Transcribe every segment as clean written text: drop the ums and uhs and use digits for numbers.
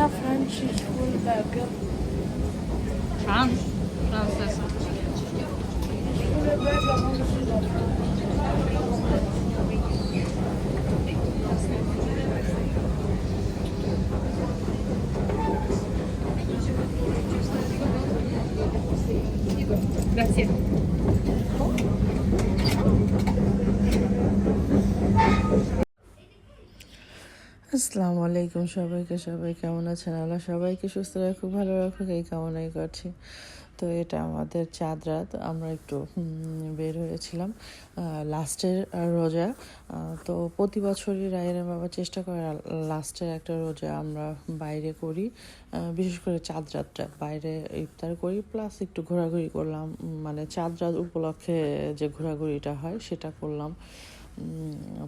Da Francis Burger. Fransız. Grazie. আসসালামু আলাইকুম সবাইকে। সবাই কেমন আছেন? আল্লাহ সবাইকে সুস্থ রাখুক, ভালো রাখুক, এই কামনাই করছি। তো এটা আমাদের চাঁদ রাত। আমরা একটু বের হয়েছিলাম লাস্টের রোজা। তো প্রতি বছরই রায়ের বাবা চেষ্টা করে লাস্টের একটা রোজা আমরা বাইরে করি, বিশেষ করে চাঁদ রাতটা বাইরে ইফতার করি, প্লাস একটু ঘোরাঘুরি করলাম। মানে চাঁদ রাত উপলক্ষে যে ঘোরাঘুরিটা হয় সেটা করলাম,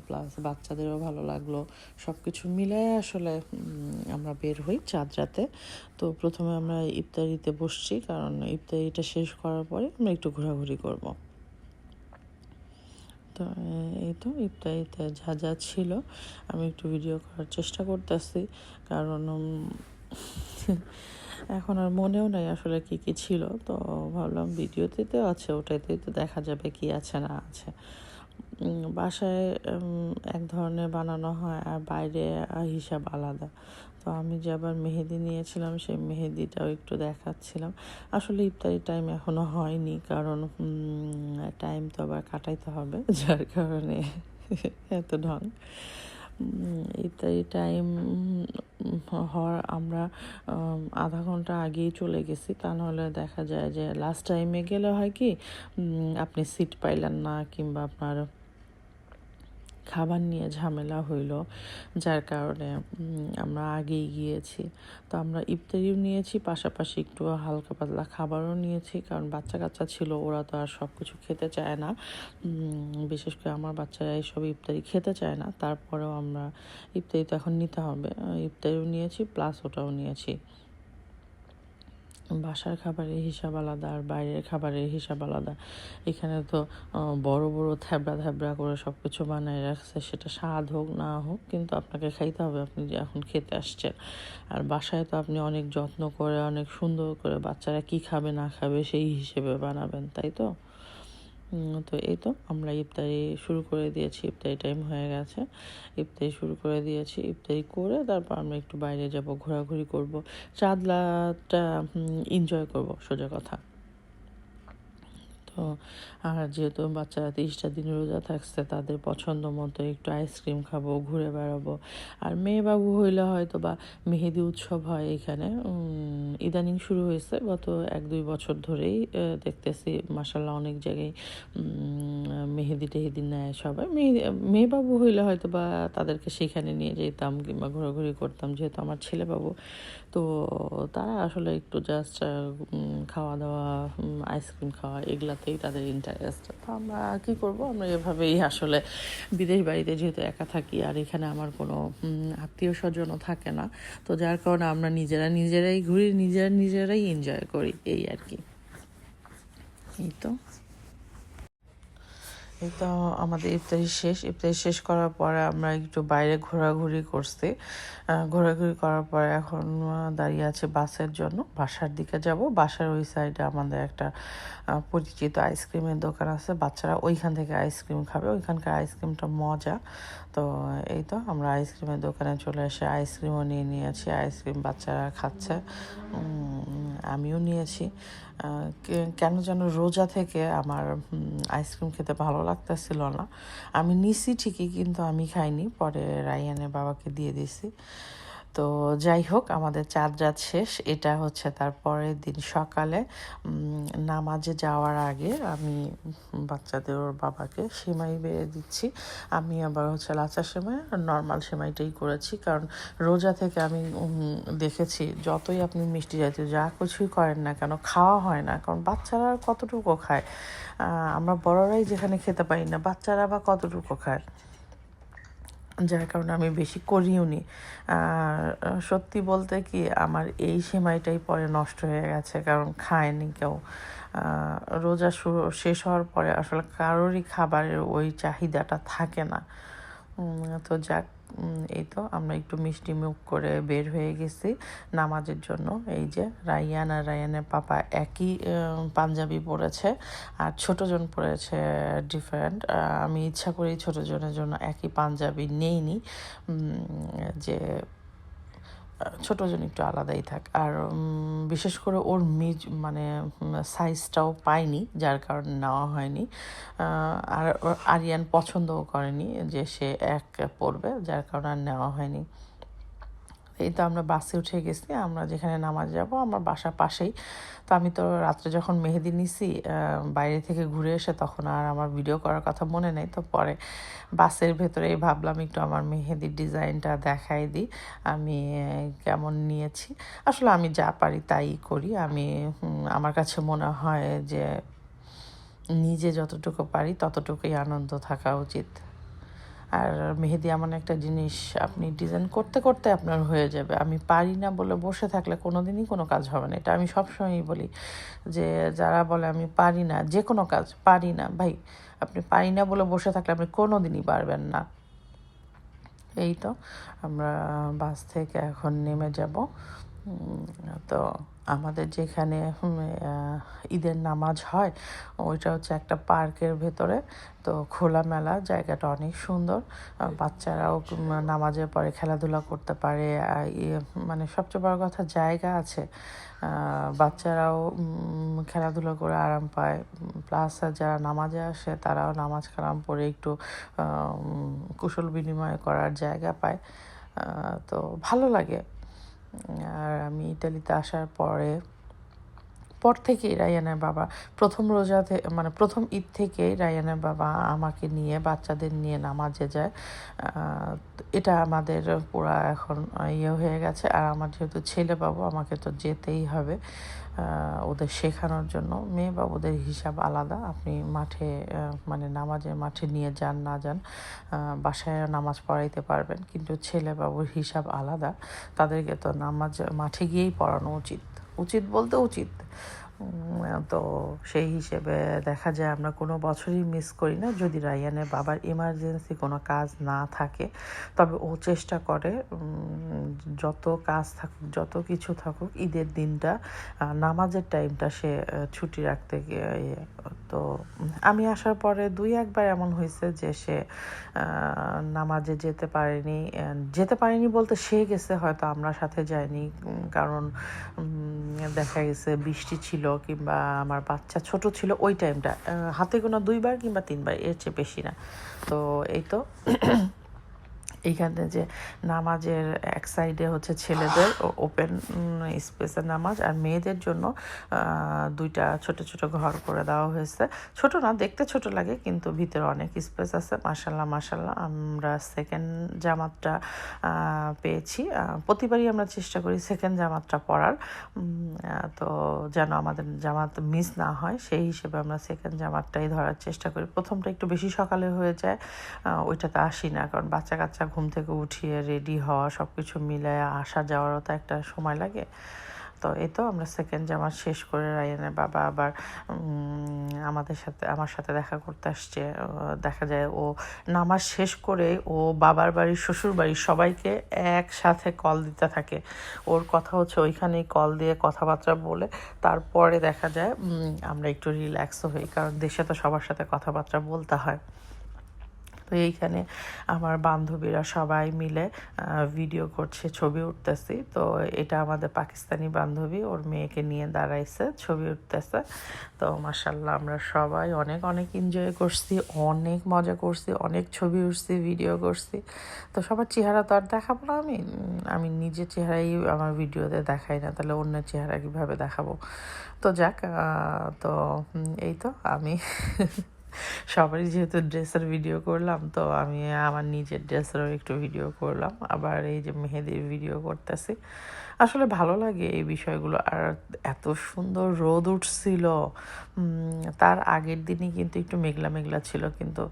প্লাস বাচ্চাদেরও ভালো লাগলো। সব কিছু মিলায় আসলে আমরা বের হই চাঁদ রাতে। তো প্রথমে আমরা ইফতারিতে বসছি, কারণ ইফতারিটা শেষ করার পরে আমরা একটু ঘোরাঘুরি করব। তো এই তো ইফতারিতে যা যা ছিল আমি একটু ভিডিও করার চেষ্টা করতেছি, কারণ এখন আর মনেও নাই আসলে কি কি ছিল। তো ভাবলাম ভিডিওতে তো আছে, ওটাতেই তো দেখা যাবে কি আছে না আছে। বাসায় এক ধরনের বানানো হয় আর বাইরে হিসাব আলাদা। তো আমি যে আবার মেহেদি নিয়েছিলাম সেই মেহেদিটাও একটু দেখাচ্ছিলাম। আসলে ইফতারি টাইম এখনও হয়নি, কারণ টাইম তো আবার কাটাইতে হবে, যার কারণে এত ঢং। ইফতারি টাইম হওয়ার আমরা আধা ঘন্টা আগেই চলে গেছি, তা নাহলে দেখা যায় যে লাস্ট টাইমে গেলে হয় কি আপনি সিট পাইলেন না, কিংবা আপনার খাবার নিয়ে ঝামেলা হইল, যার কারণে আমরা আগেই গিয়েছি। তো আমরা ইফতারিও নিয়েছি, পাশাপাশি একটু হালকা পাতলা খাবারও নিয়েছি, কারণ বাচ্চা কাচ্চা ছিল, ওরা তো আর সব কিছু খেতে চায় না। বিশেষ করে আমার বাচ্চারা এইসব ইফতারি খেতে চায় না, তারপরেও আমরা ইফতারি তো এখন নিতে হবে, ইফতারিও নিয়েছি প্লাস ওটাও নিয়েছি। বাসার খাবারের হিসাব আলাদা আর বাইরের খাবারের হিসাব আলাদা। এখানে তো বড় বড় থ্যাবড়া থ্যাবড়া করে সব কিছু বানায় রাখছে, সেটা স্বাদ হোক না হোক কিন্তু আপনাকে খাইতে হবে, আপনি যে এখন খেতে আসছেন। আর বাসায় তো আপনি অনেক যত্ন করে অনেক সুন্দর করে বাচ্চারা কি খাবে না খাবে সেই হিসেবে বানাবেন, তাই তো? তো এই তো আমরা ইফতারি শুরু করে দিয়েছি, ইফতারি টাইম হয়ে গেছে, ইফতারি শুরু করে দিয়েছি। ইফতারি করে তারপর আমরা একটু বাইরে যাব, ঘোরাঘুরি করব, চাঁদলাটা এনজয় করব, সোজা কথা। তো আর যেহেতু বাচ্চারা 30টা দিন রোজা থাকছে, তাদের পছন্দ মতো একটু আইসক্রিম খাবো, ঘুরে বেড়াবো। আর মেয়ে বাবু হইলে হয়তো বা মেহেদি উৎসব হয় এখানে, ইদানিং শুরু হয়েছে, গত 1-2 বছর ধরেই দেখতেছি মাশাল্লাহ অনেক জায়গায় মেহেদি টেহেদি নেয় সবাই। মেয়ে বাবু হইলে হয়তো বা তাদেরকে সেখানে নিয়ে যেতাম কিংবা ঘোরাঘুরি করতাম, যেহেতু আমার ছেলে বাবু, তো তারা আসলে একটু জাস্ট খাওয়া দাওয়া, আইসক্রিম খাওয়া, এগুলাতেই তাদের ইন্টারেস্ট। তো আমরা কী করব, আমরা এভাবেই আসলে বিদেশ বাড়িতে যেহেতু একা থাকি আর এখানে আমার কোনো আত্মীয় স্বজনও থাকে না, তো যার কারণে আমরা নিজেরাই ঘুরি, নিজেরাই এনজয় করি, এই আর কি। এই তো এই তো আমাদের ইফতারি শেষ করার পরে আমরা একটু বাইরে ঘোরাঘুরি করছি। ঘোরাঘুরি করার পরে এখন দাঁড়িয়ে আছে বাসের জন্য, বাসার দিকে যাব। বাসার ওই সাইডে আমাদের একটা পরিচিত আইসক্রিমের দোকান আছে, বাচ্চারা ওইখান থেকে আইসক্রিম খাবে, ওইখানকার আইসক্রিমটা মজা। তো এই তো আমরা আইসক্রিমের দোকানে চলে এসে আইসক্রিমও নিয়েছি, আইসক্রিম বাচ্চারা খাচ্ছে, আমিও নিয়েছি। কেন যেন রোজা থেকে আমার আইসক্রিম খেতে ভালো লাগতেছিল না। আমি নিছি ঠিকই, কিন্তু আমি খাইনি, পরে রায়ানের বাবাকে দিয়ে দিছি। তো যাই হোক, আমাদের চাঁদ রাত শেষ। এটা হচ্ছে তার পরের দিন সকালে নামাজে যাওয়ার আগে আমি বাচ্চাদের ওর বাবাকে সেমাই বেড়ে দিচ্ছি। আমি আবার হচ্ছে লাচা সেমাই আর নর্মাল সেমাইটাই করেছি, কারণ রোজা থেকে আমি দেখেছি যতই আপনি মিষ্টি জাতীয় যা কিছুই করেন না কেন, খাওয়া হয় না, কারণ বাচ্চারা কতটুকু খায়। আমরা বড়রাই যেখানে খেতে পারি না, বাচ্চারা বা কতটুকু খায়, যার কারণে আমি বেশি করিও নি। সত্যি বলতে কি, আমার এই সেমাইটাই পরে নষ্ট হয়ে গেছে, কারণ খায়নি কেউ। রোজা শেষ হওয়ার পরে আসলে কারোরই খাবারের ওই চাহিদাটা থাকে না। তো যাক, এই তো আমরা একটু মিষ্টি মুখ করে বের হয়ে গেছি নামাজের জন্য। এই যে রায়ান আর রায়ানের পাপা একই পাঞ্জাবি পরেছে, আর ছোটজন পরেছে ডিফারেন্ট। আমি ইচ্ছা করি ছোটজনের জন্য একই পাঞ্জাবি নেইনি, যে ছোটজন একটু আলাদাই থাক। আর বিশেষ করে ওর মানে সাইজটাও পাইনি, যার কারণে নেওয়া হয়নি। আর আরিয়ান পছন্দও করেনি যে সে এক পরবে, যার কারণে আর নেওয়া হয়নি। এই তো আমরা বাসে উঠে গেছি, আমরা যেখানে নামাজ যাব আমার বাসার পাশেই। তো আমি তো রাত্রে যখন মেহেদি নিছি বাইরে থেকে ঘুরে এসে, তখন আর আমার ভিডিও করার কথা মনে নেই। তো পরে বাসের ভেতরেই ভাবলাম একটু আমার মেহেদির ডিজাইনটা দেখাই দিই আমি কেমন নিয়েছি। আসলে আমি যা পারি তাই করি। আমি আমার কাছে মনে হয় যে নিজে যতটুকু পারি ততটুকুই আনন্দ থাকা উচিত। আর মেহেদি এমন একটা জিনিস, আপনি ডিজাইন করতে করতে আপনার হয়ে যাবে। আমি পারি না বলে বসে থাকলে কোনো দিনই কোনো কাজ হবে না। এটা আমি সবসময়ই বলি, যে যারা বলে আমি পারি না, যে কোনো কাজ পারি না, ভাই আপনি পারি না বলে বসে থাকলে আপনি কোনো দিনই পারবেন না। এই তো আমরা বাস থেকে এখন নেমে যাব। তো আমাদের যেখানে ঈদের নামাজ হয় ওইটা হচ্ছে একটা পার্কের ভেতরে। তো খোলামেলা, জায়গাটা অনেক সুন্দর। বাচ্চারাও নামাজের পরে খেলাধুলা করতে পারে। মানে সবচেয়ে বড় কথা জায়গা আছে, বাচ্চারাও খেলাধুলা করে আরাম পায়। প্লাস যারা নামাজে আসে তারাও নামাজ কালাম পড়ে একটু কুশল বিনিময় করার জায়গা পায়। তো ভালো লাগে। আর আমি ইতালিতে আসার পর থেকেই রায়ানের বাবা মানে প্রথম ঈদ থেকেই রায়ানের বাবা আমাকে নিয়ে, বাচ্চাদের নিয়ে নামাজে যায়। এটা আমাদের পুরা এখন হয়ে গেছে। আর আমার যেহেতু ছেলে বাবু, আমাকে তো যেতেই হবে ওদের শেখানোর জন্য। মেয়ে বাবুদের হিসাব আলাদা, আপনি মাঠে মানে নামাজের মাঠে নিয়ে যান না যান, বাসায় নামাজ পড়াইতে পারবেন, কিন্তু ছেলে বাবুর হিসাব আলাদা। তাদেরকে তো নামাজ মাঠে গিয়েই পড়ানো উচিত বলতে উচিত। তো সেই হিসেবে দেখা যায় আমরা কোনো বছরই মিস করি না, যদি রায়ানের বাবার এমার্জেন্সি কোনো কাজ না থাকে। তবে ও চেষ্টা করে যত কাজ থাকুক, যত কিছু থাকুক, ঈদের দিনটা নামাজের টাইমটা সে ছুটি রাখতে গিয়ে। তো আমি আসার পরে 2-1বার এমন হয়েছে যে সে নামাজে যেতে পারেনি বলতে সে গেছে, হয়তো আমরা সাথে যাইনি। কারণ দেখা গেছে বৃষ্টি ছিল, কিংবা আমার বাচ্চা ছোট ছিল ওই টাইমটা। হাতে গোনা 2বার কিংবা 3বার, এর চেয়ে বেশি না। তো এই তো এইখানে যে নামাজের এক সাইডে হচ্ছে ছেলেদের ওপেন স্পেসের নামাজ, আর মেয়েদের জন্য 2টা ছোট ছোট ঘর করে দেওয়া হয়েছে। ছোট না, দেখতে ছোট লাগে, কিন্তু ভিতরে অনেক স্পেস আছে। মাশাল্লাহ মাশাল্লাহ। আমরা সেকেন্ড জামাতটা পেয়েছি। প্রতিবারই আমরা চেষ্টা করি সেকেন্ড জামাতটা পড়ার, তো যেন আমাদের জামাত মিস না হয়, সেই হিসেবে আমরা সেকেন্ড জামাতটাই ধরার চেষ্টা করি। প্রথমটা একটু বেশি সকালে হয়ে যায়, ওইটাতে আসি না, কারণ বাচ্চা কাচ্চা ঘুম থেকে উঠিয়ে রেডি হওয়া, সব কিছু মিলে আসা যাওয়ারও তো একটা সময় লাগে। তো এই তো আমরা সেকেন্ড জামাত শেষ করে রায়ানের বাবা আবার আমার সাথে দেখা করতে আসছে। দেখা যায় ও নামাজ শেষ করে ও বাবার বাড়ি, শ্বশুর বাড়ি সবাইকে একসাথে কল দিতে থাকে। ওর কথা হচ্ছে ওইখানেই কল দিয়ে কথাবার্তা বলে তারপরে দেখা যায় আমরা একটু রিল্যাক্সও হই, কারণ দেশে তো সবার সাথে কথাবার্তা বলতে হয়। তো এইখানে আমার বান্ধবীরা সবাই মিলে ভিডিও করছে, ছবি উঠতেছি। তো এটা আমাদের পাকিস্তানি বান্ধবী, ওর মেয়েকে নিয়ে দাঁড়াইছে, ছবি উঠতেছে। তো মাশাল্লাহ আমরা সবাই অনেক অনেক এনজয় করছি, অনেক মজা করছি, অনেক ছবি উঠছি, ভিডিও করছি। তো সবার চেহারা তো আর দেখাবো না, আমি নিজের চেহারাই আমার ভিডিওতে দেখাই না, তাহলে অন্যের চেহারা কীভাবে দেখাবো। তো যাক, তো এই তো আমি সবারই যেহেতু ড্রেসের ভিডিও করলাম, তো আমি আমার নিজের ড্রেসেরও একটু ভিডিও করলাম। আবার এই যে মেহেদির ভিডিও করতেছি। আসলে ভালো লাগে এই বিষয়গুলো। আর এত সুন্দর রোদ উঠছিল, তার আগের দিনই কিন্তু একটু মেঘলা মেঘলা ছিল, কিন্তু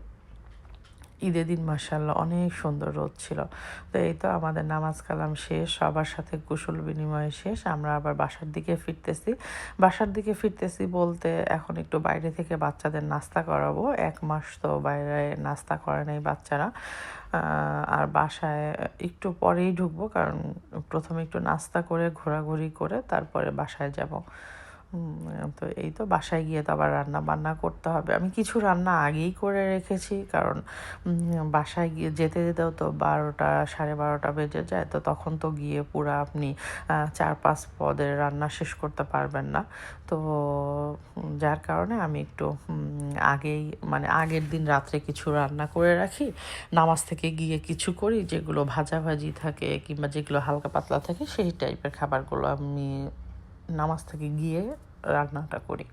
ঈদের দিন মাশাআল্লাহ অনেক সুন্দর রোদ ছিল। তো এই তো আমাদের নামাজ কালাম শেষ, সবার সাথে কুশল বিনিময় শেষ। আমরা আবার বাসার দিকে ফিরতেছি বলতে এখন একটু বাইরে থেকে বাচ্চাদের নাস্তা করাবো। 1 মাস তো বাইরে নাস্তা করে নাই বাচ্চারা। আর বাসায় একটু পরেই ঢুকবো, কারণ প্রথমে একটু নাস্তা করে ঘোরাঘুরি করে তারপরে বাসায় যাব। তো এই তো বাসায় গিয়ে তো আবার রান্না বান্না করতে হবে। আমি কিছু রান্না আগেই করে রেখেছি, কারণ বাসায় গিয়ে যেতে যেতেও তো 12টা 12:30 বেজে যায়। তো তখন তো গিয়ে পুরো আপনি 4-5 পদের রান্না শেষ করতে পারবেন না। তো যার কারণে আমি একটু আগেই মানে আগের দিন রাত্রে কিছু রান্না করে রাখি, নামাজ থেকে গিয়ে কিছু করি, যেগুলো ভাজাভাজি থাকে কিংবা যেগুলো হালকা পাতলা থাকে সেই টাইপের খাবারগুলো আমি নামাজ থেকে গিয়ে রান্নাটা করি।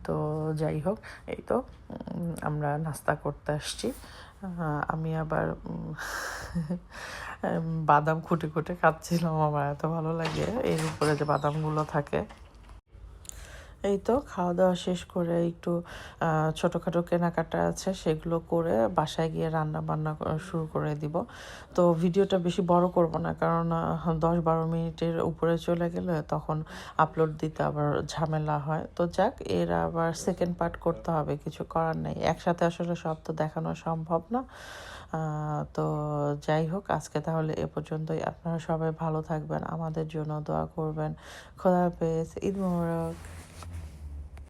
তো যাই হোক, এই তো আমরা নাস্তা করতে আসছি। আমি আবার বাদাম খুঁটে খুঁটে খাচ্ছিলাম, আমার এত ভালো লাগে এর উপরে যে বাদামগুলো থাকে। এই তো খাওয়া দাওয়া শেষ করে একটু ছোটোখাটো কেনাকাটা আছে, সেগুলো করে বাসায় গিয়ে রান্না বান্না শুরু করে দিব। তো ভিডিওটা বেশি বড় করব না, কারণ 10-12 মিনিটের উপরে চলে গেলে তখন আপলোড দিতে আবার ঝামেলা হয়। তো যাক, এর আবার সেকেন্ড পার্ট করতে হবে, কিছু করার নেই, একসাথে আসলে সব তো দেখানো সম্ভব না। তো যাই হোক, আজকে তাহলে এ পর্যন্তই। আপনারা সবাই ভালো থাকবেন, আমাদের জন্য দোয়া করবেন। খোদা হাফেজ, ঈদ মোবারক।